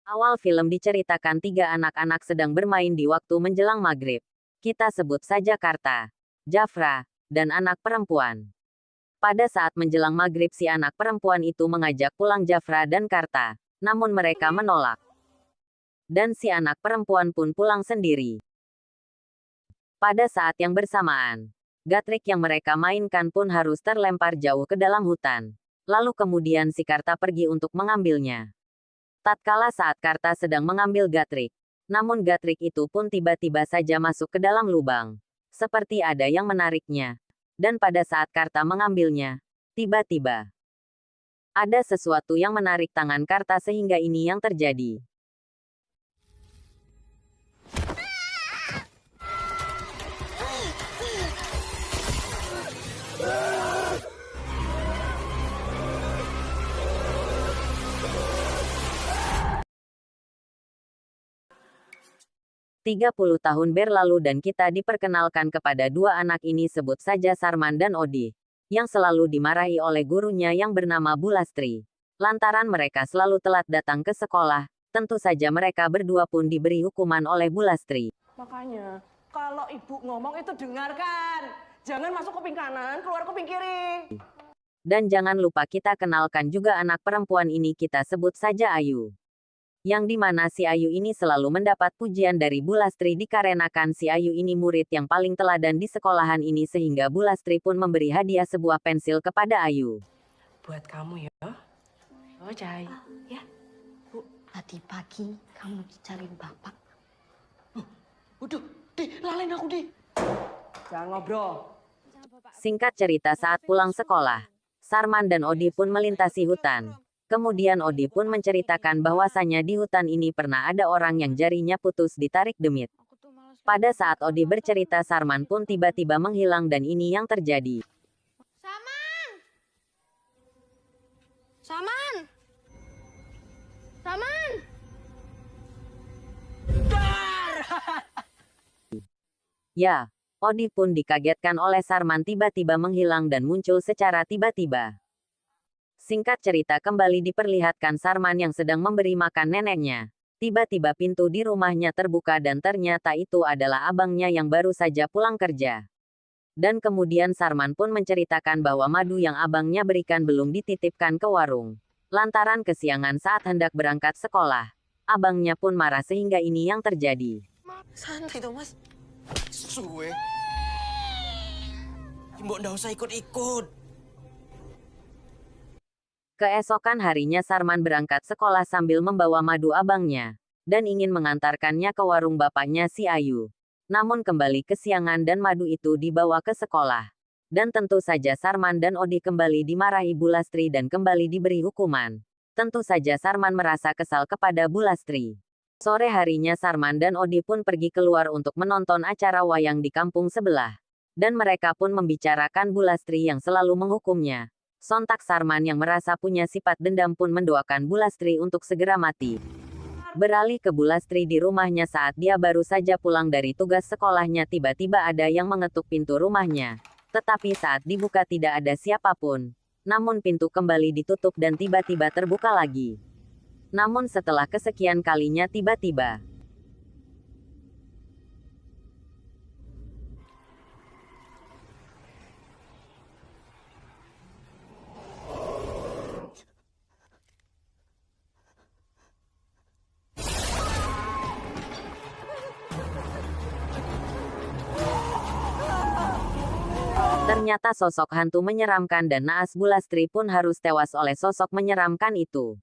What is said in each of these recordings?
Awal film diceritakan 3 anak-anak sedang bermain di waktu menjelang maghrib. Kita sebut saja Karta, Jafra, dan anak perempuan. Pada saat menjelang maghrib si anak perempuan itu mengajak pulang Jafra dan Karta, namun mereka menolak. Dan si anak perempuan pun pulang sendiri. Pada saat yang bersamaan, gatrik yang mereka mainkan pun harus terlempar jauh ke dalam hutan. Lalu kemudian si Karta pergi untuk mengambilnya. Tatkala saat Karta sedang mengambil gatrik, namun gatrik itu pun tiba-tiba saja masuk ke dalam lubang. Seperti ada yang menariknya. Dan pada saat Karta mengambilnya, tiba-tiba ada sesuatu yang menarik tangan Karta sehingga ini yang terjadi. 30 tahun berlalu dan kita diperkenalkan kepada 2 anak ini, sebut saja Sarman dan Odi, yang selalu dimarahi oleh gurunya yang bernama Bulastri. Lantaran mereka selalu telat datang ke sekolah, tentu saja mereka berdua pun diberi hukuman oleh Bulastri. Makanya, kalau ibu ngomong itu dengarkan. Jangan masuk kuping kanan, keluar kuping kiri. Dan jangan lupa kita kenalkan juga anak perempuan ini, kita sebut saja Ayu. Yang dimana si Ayu ini selalu mendapat pujian dari Bulastri dikarenakan si Ayu ini murid yang paling teladan di sekolahan ini sehingga Bulastri pun memberi hadiah sebuah pensil kepada Ayu. Buat kamu ya. Oh, Cai. Ya. Bu, tadi pagi kamu dicariin bapak. Waduh, Di, lalin aku, Di. Jangan ngobrol. Singkat cerita, saat pulang sekolah, Sarman dan Odi pun melintasi hutan. Kemudian Odi pun menceritakan bahwasanya di hutan ini pernah ada orang yang jarinya putus ditarik demit. Pada saat Odi bercerita, Sarman pun tiba-tiba menghilang dan ini yang terjadi. Saman! Saman! Saman! Ya, Odi pun dikagetkan oleh Sarman tiba-tiba menghilang dan muncul secara tiba-tiba. Singkat cerita, kembali diperlihatkan Sarman yang sedang memberi makan neneknya. Tiba-tiba pintu di rumahnya terbuka dan ternyata itu adalah abangnya yang baru saja pulang kerja. Dan kemudian Sarman pun menceritakan bahwa madu yang abangnya berikan belum dititipkan ke warung. Lantaran kesiangan saat hendak berangkat sekolah. Abangnya pun marah sehingga ini yang terjadi. Santai dong, Mas. Suwe. Mbok ndak usah ikut-ikut. Keesokan harinya Sarman berangkat sekolah sambil membawa madu abangnya, dan ingin mengantarkannya ke warung bapaknya si Ayu. Namun kembali kesiangan dan madu itu dibawa ke sekolah. Dan tentu saja Sarman dan Odi kembali dimarahi Bulastri dan kembali diberi hukuman. Tentu saja Sarman merasa kesal kepada Bulastri. Sore harinya Sarman dan Odi pun pergi keluar untuk menonton acara wayang di kampung sebelah. Dan mereka pun membicarakan Bulastri yang selalu menghukumnya. Sontak Sarman yang merasa punya sifat dendam pun mendoakan Bulastri untuk segera mati. Beralih ke Bulastri di rumahnya saat dia baru saja pulang dari tugas sekolahnya, tiba-tiba ada yang mengetuk pintu rumahnya. Tetapi saat dibuka tidak ada siapapun. Namun pintu kembali ditutup dan tiba-tiba terbuka lagi. Namun setelah kesekian kalinya tiba-tiba ternyata sosok hantu menyeramkan dan naas Bulastri pun harus tewas oleh sosok menyeramkan itu.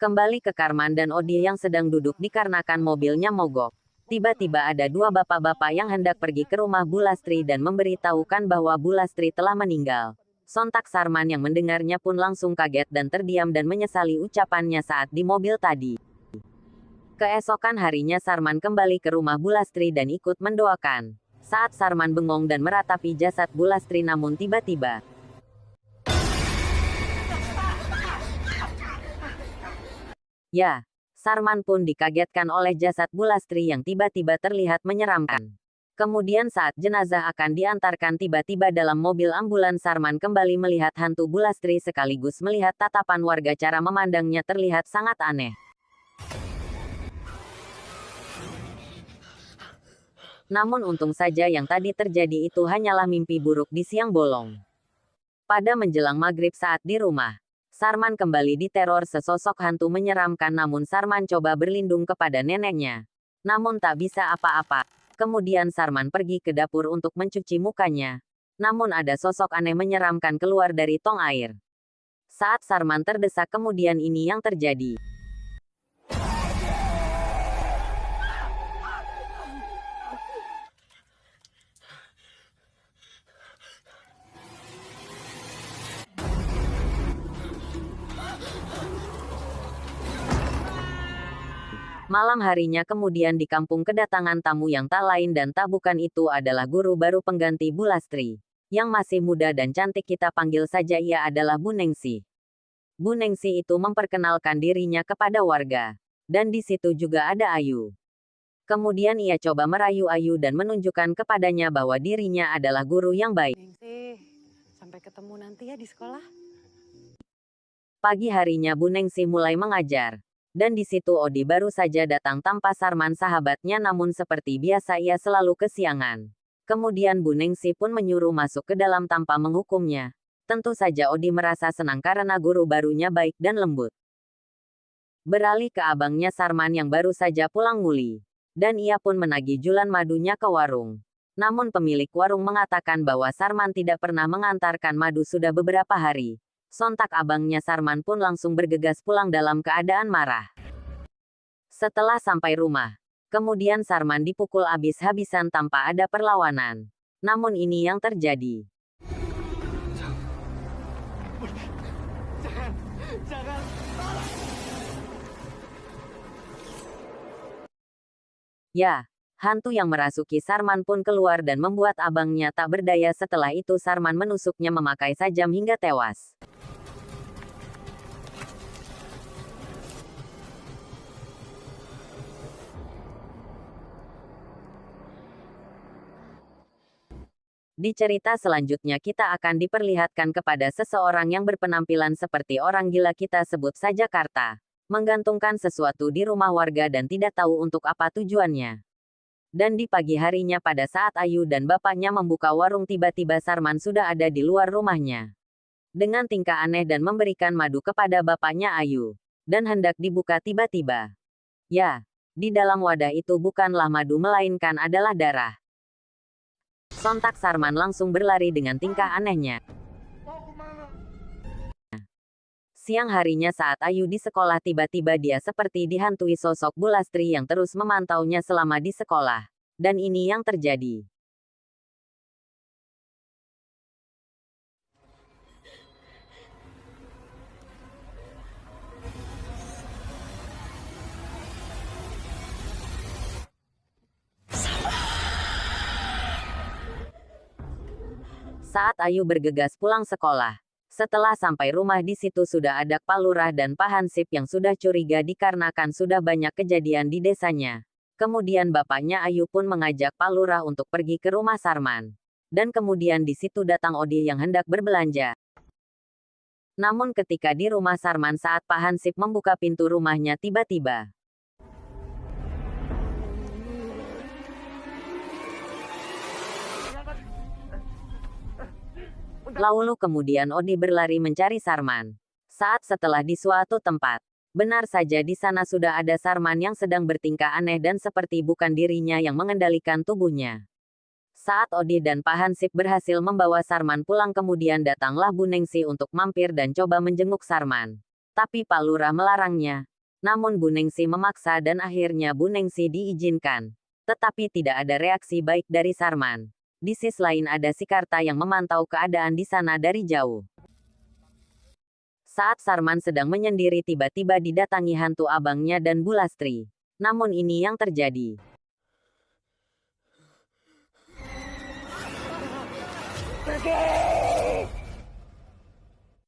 Kembali ke Karman dan Odi yang sedang duduk dikarenakan mobilnya mogok. Tiba-tiba ada 2 bapak-bapak yang hendak pergi ke rumah Bulastri dan memberitahukan bahwa Bulastri telah meninggal. Sontak Sarman yang mendengarnya pun langsung kaget dan terdiam dan menyesali ucapannya saat di mobil tadi. Keesokan harinya Sarman kembali ke rumah Bulastri dan ikut mendoakan. Saat Sarman bengong dan meratapi jasad Bulastri, namun tiba-tiba ya, Sarman pun dikagetkan oleh jasad Bulastri yang tiba-tiba terlihat menyeramkan. Kemudian saat jenazah akan diantarkan, tiba-tiba dalam mobil ambulan Sarman kembali melihat hantu Bulastri sekaligus melihat tatapan warga, cara memandangnya terlihat sangat aneh. Namun untung saja yang tadi terjadi itu hanyalah mimpi buruk di siang bolong. Pada menjelang maghrib saat di rumah, Sarman kembali diteror sesosok hantu menyeramkan, namun Sarman coba berlindung kepada neneknya. Namun tak bisa apa-apa. Kemudian Sarman pergi ke dapur untuk mencuci mukanya. Namun ada sosok aneh menyeramkan keluar dari tong air. Saat Sarman terdesak, kemudian ini yang terjadi. Malam harinya kemudian di kampung kedatangan tamu yang tak lain dan tak bukan itu adalah guru baru pengganti Bu Lastri. Yang masih muda dan cantik, kita panggil saja ia adalah Bu Nengsi. Bu Nengsi itu memperkenalkan dirinya kepada warga. Dan di situ juga ada Ayu. Kemudian ia coba merayu Ayu dan menunjukkan kepadanya bahwa dirinya adalah guru yang baik. Nengsi, sampai ketemu nanti ya di sekolah. Pagi harinya Bu Nengsi mulai mengajar. Dan di situ Odi baru saja datang tanpa Sarman sahabatnya, namun seperti biasa ia selalu kesiangan. Kemudian Bu Nengsi pun menyuruh masuk ke dalam tanpa menghukumnya. Tentu saja Odi merasa senang karena guru barunya baik dan lembut. Beralih ke abangnya Sarman yang baru saja pulang nguli. Dan ia pun menagih julan madunya ke warung. Namun pemilik warung mengatakan bahwa Sarman tidak pernah mengantarkan madu sudah beberapa hari. Sontak abangnya Sarman pun langsung bergegas pulang dalam keadaan marah. Setelah sampai rumah, kemudian Sarman dipukul habis-habisan tanpa ada perlawanan. Namun ini yang terjadi. Ya, hantu yang merasuki Sarman pun keluar dan membuat abangnya tak berdaya. Setelah itu Sarman menusuknya memakai sajam hingga tewas. Di cerita selanjutnya kita akan diperlihatkan kepada seseorang yang berpenampilan seperti orang gila, kita sebut saja Karta. Menggantungkan sesuatu di rumah warga dan tidak tahu untuk apa tujuannya. Dan di pagi harinya pada saat Ayu dan bapaknya membuka warung, tiba-tiba Sarman sudah ada di luar rumahnya. Dengan tingkah aneh dan memberikan madu kepada bapaknya Ayu. Dan hendak dibuka tiba-tiba. Ya, di dalam wadah itu bukanlah madu melainkan adalah darah. Sontak Sarman langsung berlari dengan tingkah anehnya. Siang harinya saat Ayu di sekolah, tiba-tiba dia seperti dihantui sosok Bu Lastri yang terus memantaunya selama di sekolah. Dan ini yang terjadi. Saat Ayu bergegas pulang sekolah. Setelah sampai rumah, di situ sudah ada Pak Lurah dan Pak Hansip yang sudah curiga dikarenakan sudah banyak kejadian di desanya. Kemudian bapaknya Ayu pun mengajak Pak Lurah untuk pergi ke rumah Sarman. Dan kemudian di situ datang Odi yang hendak berbelanja. Namun ketika di rumah Sarman saat Pak Hansip membuka pintu rumahnya, tiba-tiba lalu kemudian Odi berlari mencari Sarman. Saat setelah di suatu tempat, benar saja di sana sudah ada Sarman yang sedang bertingkah aneh dan seperti bukan dirinya yang mengendalikan tubuhnya. Saat Odi dan Pak Hansip berhasil membawa Sarman pulang, kemudian datanglah Bu Nengsi untuk mampir dan coba menjenguk Sarman. Tapi Pak Lurah melarangnya. Namun Bu Nengsi memaksa dan akhirnya Bu Nengsi diizinkan. Tetapi tidak ada reaksi baik dari Sarman. Di sisi lain ada si Karta yang memantau keadaan di sana dari jauh. Saat Sarman sedang menyendiri, tiba-tiba didatangi hantu abangnya dan Bu Lastri. Namun ini yang terjadi.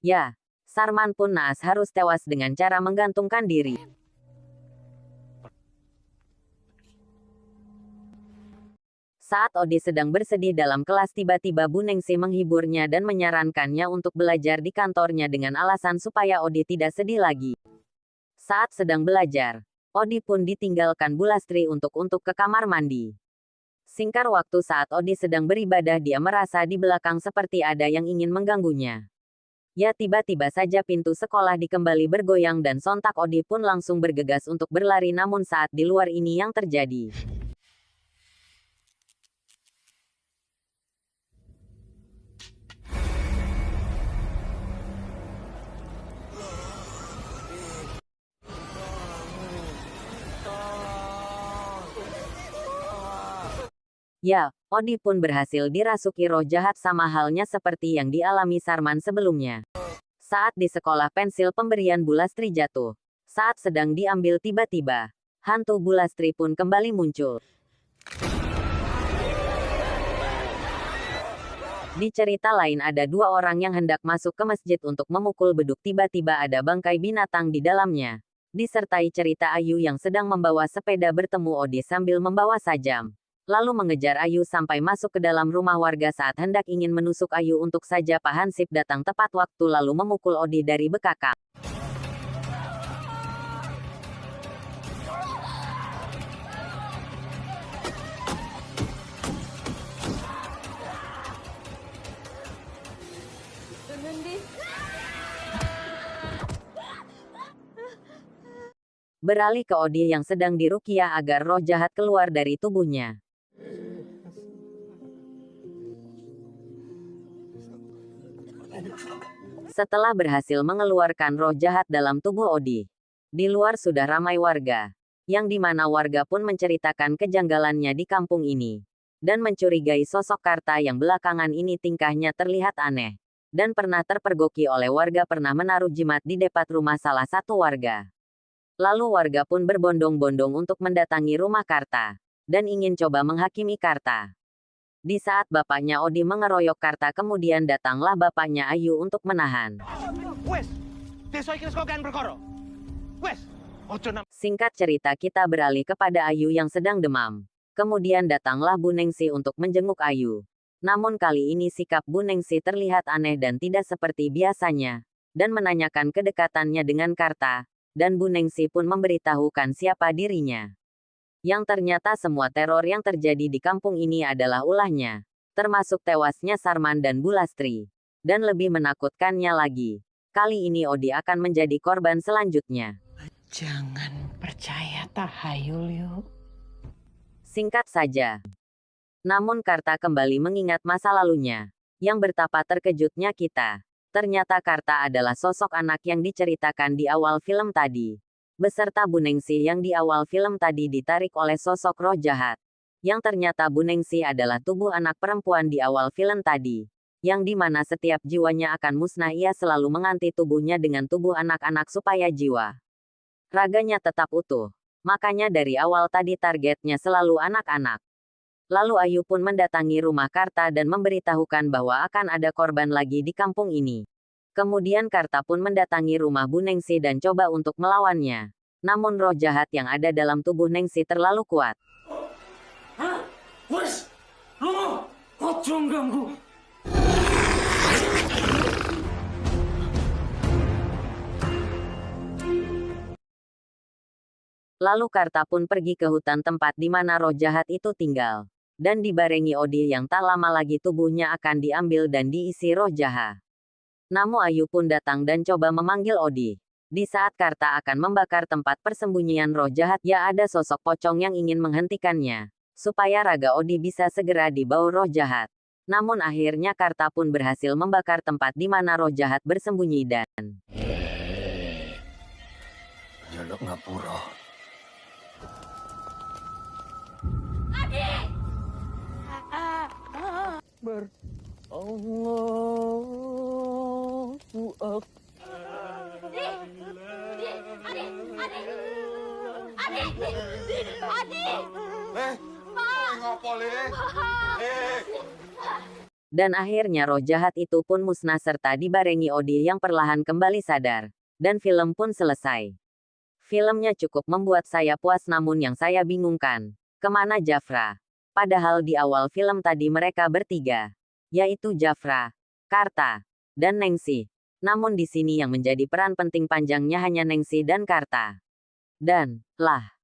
Ya, Sarman pun naas harus tewas dengan cara menggantungkan diri. Saat Odi sedang bersedih dalam kelas, tiba-tiba Bu Nengsi menghiburnya dan menyarankannya untuk belajar di kantornya dengan alasan supaya Odi tidak sedih lagi. Saat sedang belajar, Odi pun ditinggalkan Bu Lastri untuk ke kamar mandi. Singkat waktu saat Odi sedang beribadah dia merasa di belakang seperti ada yang ingin mengganggunya. Ya tiba-tiba saja pintu sekolah dikembali bergoyang dan sontak Odi pun langsung bergegas untuk berlari namun saat di luar ini yang terjadi. Ya, Odi pun berhasil dirasuki roh jahat sama halnya seperti yang dialami Sarman sebelumnya. Saat di sekolah pensil pemberian Bulastri jatuh. Saat sedang diambil tiba-tiba, hantu Bulastri pun kembali muncul. Di cerita lain ada dua orang yang hendak masuk ke masjid untuk memukul beduk tiba-tiba ada bangkai binatang di dalamnya. Disertai cerita Ayu yang sedang membawa sepeda bertemu Odi sambil membawa sajam. Lalu mengejar Ayu sampai masuk ke dalam rumah warga saat hendak ingin menusuk Ayu untuk saja Pak Hansip datang tepat waktu lalu memukul Odi dari bekakang. Beralih ke Odi yang sedang diruqyah agar roh jahat keluar dari tubuhnya. Setelah berhasil mengeluarkan roh jahat dalam tubuh Odi, di luar sudah ramai warga, yang dimana warga pun menceritakan kejanggalannya di kampung ini, dan mencurigai sosok Karta yang belakangan ini tingkahnya terlihat aneh, dan pernah terpergoki oleh warga pernah menaruh jimat di depan rumah salah satu warga. Lalu warga pun berbondong-bondong untuk mendatangi rumah Karta, dan ingin coba menghakimi Karta. Di saat bapaknya Odi mengeroyok Karta kemudian datanglah bapaknya Ayu untuk menahan. Singkat cerita kita beralih kepada Ayu yang sedang demam. Kemudian datanglah Bu Nengsi untuk menjenguk Ayu. Namun kali ini sikap Bu Nengsi terlihat aneh dan tidak seperti biasanya, dan menanyakan kedekatannya dengan Karta, dan Bu Nengsi pun memberitahukan siapa dirinya. Yang ternyata semua teror yang terjadi di kampung ini adalah ulahnya, termasuk tewasnya Sarman dan Bulastri. Dan lebih menakutkannya lagi, kali ini Odi akan menjadi korban selanjutnya. Jangan percaya tahayul yuk. Singkat saja. Namun Karta kembali mengingat masa lalunya, yang betapa terkejutnya kita. Ternyata Karta adalah sosok anak yang diceritakan di awal film tadi. Beserta Bu Nengsi yang di awal film tadi ditarik oleh sosok roh jahat. Yang ternyata Bu Nengsi adalah tubuh anak perempuan di awal film tadi. Yang dimana setiap jiwanya akan musnah ia selalu mengganti tubuhnya dengan tubuh anak-anak supaya jiwa raganya tetap utuh. Makanya dari awal tadi targetnya selalu anak-anak. Lalu Ayu pun mendatangi rumah Karta dan memberitahukan bahwa akan ada korban lagi di kampung ini. Kemudian Karta pun mendatangi rumah Bu Nengsi dan coba untuk melawannya. Namun roh jahat yang ada dalam tubuh Nengsi terlalu kuat. Wes, lu ojo ganggu. Lalu Karta pun pergi ke hutan tempat di mana roh jahat itu tinggal. Dan dibarengi Odi yang tak lama lagi tubuhnya akan diambil dan diisi roh jahat. Namun Ayu pun datang dan coba memanggil Odi. Di saat Karta akan membakar tempat persembunyian roh jahat, ya ada sosok pocong yang ingin menghentikannya. Supaya raga Odi bisa segera dibawa roh jahat. Namun akhirnya Karta pun berhasil membakar tempat di mana roh jahat bersembunyi dan... Jaluk ngapura. Allahu Akbar. Dan akhirnya roh jahat itu pun musnah serta dibarengi Odi yang perlahan kembali sadar. Dan film pun selesai. Filmnya cukup membuat saya puas namun yang saya bingungkan, kemana Jafra? Padahal di awal film tadi mereka bertiga, yaitu Jafra, Karta, dan Nengsi. Namun di sini yang menjadi peran penting panjangnya hanya Nengsi dan Karta. Dan, lah.